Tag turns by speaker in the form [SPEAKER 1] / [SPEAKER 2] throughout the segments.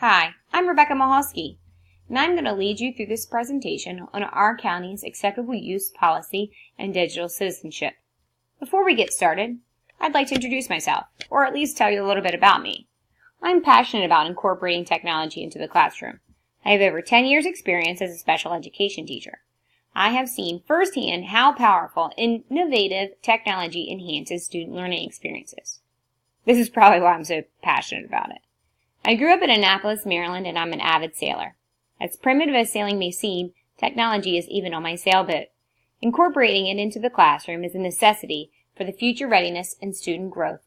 [SPEAKER 1] Hi, I'm Rebecca Mahalski, and I'm going to lead you through this presentation on our county's acceptable use policy and digital citizenship. Before we get started, I'd like to introduce myself, or at least tell you a little bit about me. I'm passionate about incorporating technology into the classroom. I have over 10 years' experience as a special education teacher. I have seen firsthand how powerful and innovative technology enhances student learning experiences. This is probably why I'm so passionate about it. I grew up in Annapolis, Maryland, and I'm an avid sailor. As primitive as sailing may seem, technology is even on my sailboat. Incorporating it into the classroom is a necessity for the future readiness and student growth.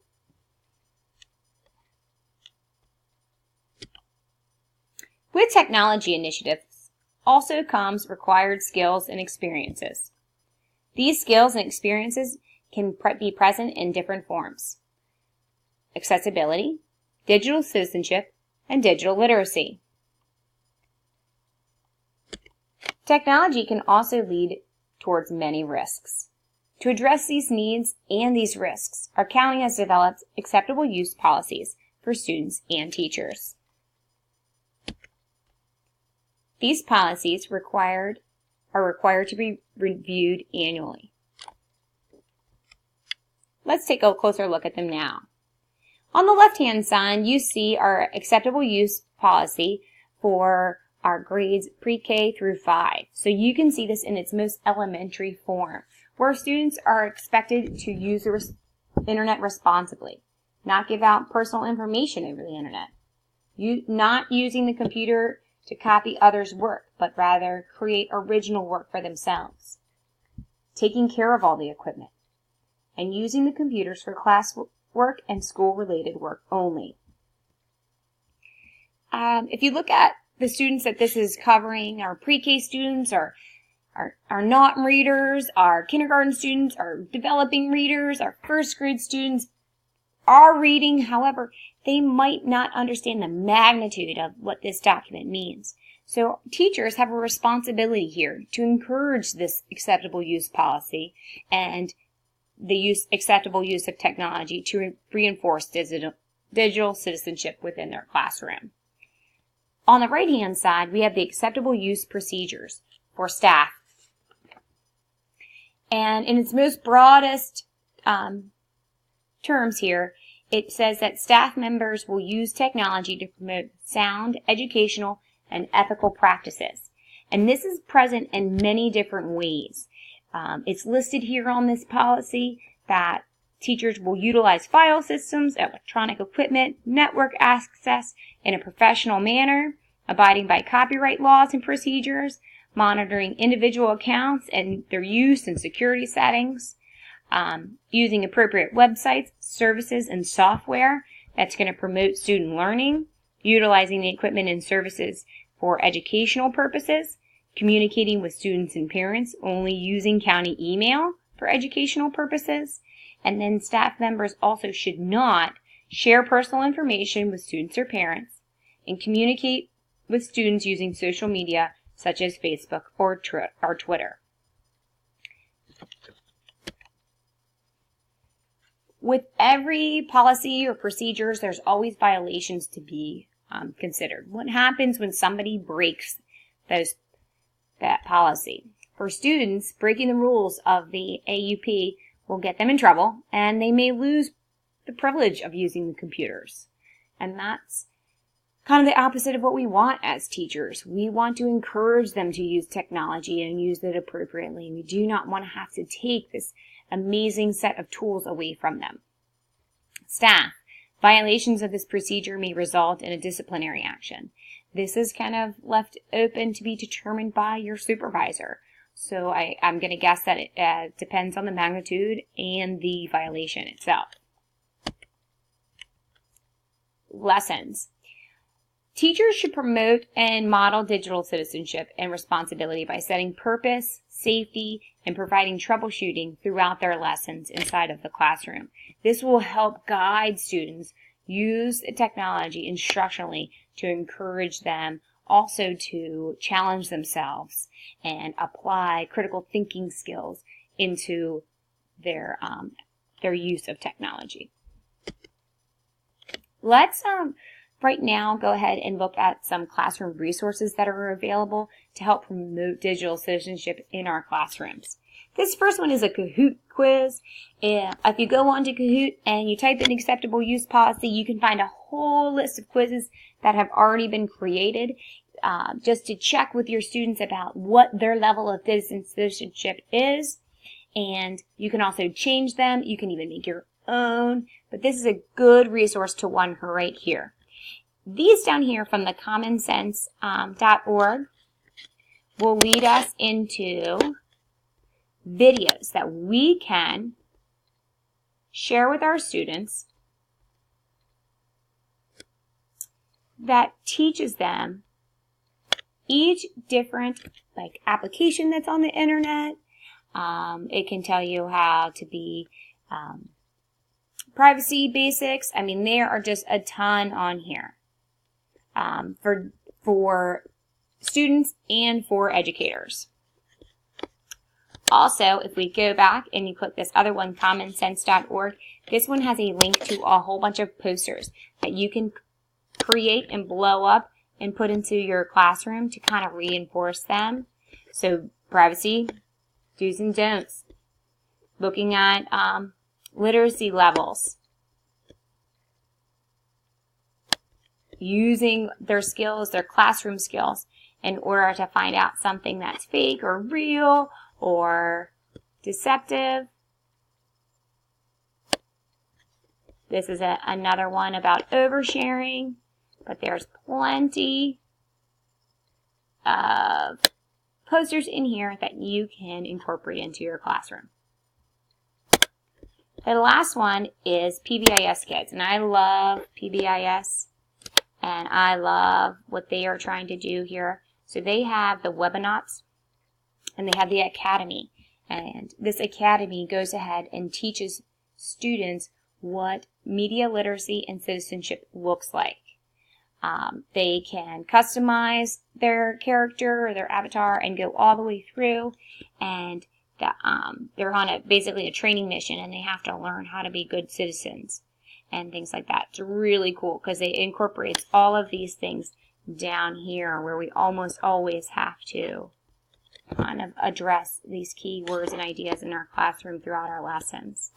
[SPEAKER 1] With technology initiatives also comes required skills and experiences. These skills and experiences can be present in different forms: accessibility, digital citizenship, and digital literacy. Technology can also lead towards many risks. To address these needs and these risks, our county has developed acceptable use policies for students and teachers. These policies are required to be reviewed annually. Let's take a closer look at them now. On the left-hand side, you see our acceptable use policy for our grades pre-K through 5. So you can see this in its most elementary form, where students are expected to use the internet responsibly, not give out personal information over the internet, not using the computer to copy others' work, but rather create original work for themselves, taking care of all the equipment, and using the computers for classwork and school-related work only. If you look at the students that this is covering, our pre-K students, our not readers, our kindergarten students, our developing readers, our first grade students are reading. However, they might not understand the magnitude of what this document means. So teachers have a responsibility here to encourage this acceptable use policy and the acceptable use of technology to reinforce digital citizenship within their classroom. On the right-hand side, we have the acceptable use procedures for staff. And in its most broadest terms here, it says that staff members will use technology to promote sound, educational, and ethical practices. And this is present in many different ways. It's listed here on this policy that teachers will utilize file systems, electronic equipment, network access in a professional manner, abiding by copyright laws and procedures, monitoring individual accounts and their use and security settings, using appropriate websites, services, and software that's going to promote student learning, utilizing the equipment and services for educational purposes, communicating with students and parents, only using county email for educational purposes, and then staff members also should not share personal information with students or parents and communicate with students using social media such as Facebook or Twitter. With every policy or procedures, there's always violations to be considered. What happens when somebody breaks that policy? For students, breaking the rules of the AUP will get them in trouble, and they may lose the privilege of using the computers. And that's kind of the opposite of what we want as teachers. We want to encourage them to use technology and use it appropriately. We do not want to have to take this amazing set of tools away from them. Staff, violations of this procedure may result in a disciplinary action. This is kind of left open to be determined by your supervisor. So I'm going to guess that it depends on the magnitude and the violation itself. Lessons. Teachers should promote and model digital citizenship and responsibility by setting purpose, safety, and providing troubleshooting throughout their lessons inside of the classroom. This will help guide students use technology instructionally to encourage them also to challenge themselves and apply critical thinking skills into their use of technology. Let's right now, go ahead and look at some classroom resources that are available to help promote digital citizenship in our classrooms. This first one is a Kahoot quiz. If you go onto Kahoot and you type in acceptable use policy, you can find a whole list of quizzes that have already been created just to check with your students about what their level of citizenship is. And you can also change them. You can even make your own. But this is a good resource to one right here. These down here from the commonsense.org will lead us into videos that we can share with our students that teaches them each different application that's on the internet. It can tell you how to be privacy basics. I mean, there are just a ton on here for students and for educators. Also, if we go back and you click this other one, commonsense.org, this one has a link to a whole bunch of posters that you can create and blow up and put into your classroom to kind of reinforce them. So, privacy, do's and don'ts, looking at literacy levels, using their skills, their classroom skills, in order to find out something that's fake or real or deceptive. This is another one about oversharing, but there's plenty of posters in here that you can incorporate into your classroom. The last one is PBIS Kids, and I love PBIS, and I love what they are trying to do here. So they have the webinars, and they have the academy, and this academy goes ahead and teaches students what media literacy and citizenship looks like. They can customize their character or their avatar and go all the way through, and they're on basically a training mission, and they have to learn how to be good citizens and things like that. It's really cool because it incorporates all of these things down here where we almost always have to kind of address these key words and ideas in our classroom throughout our lessons.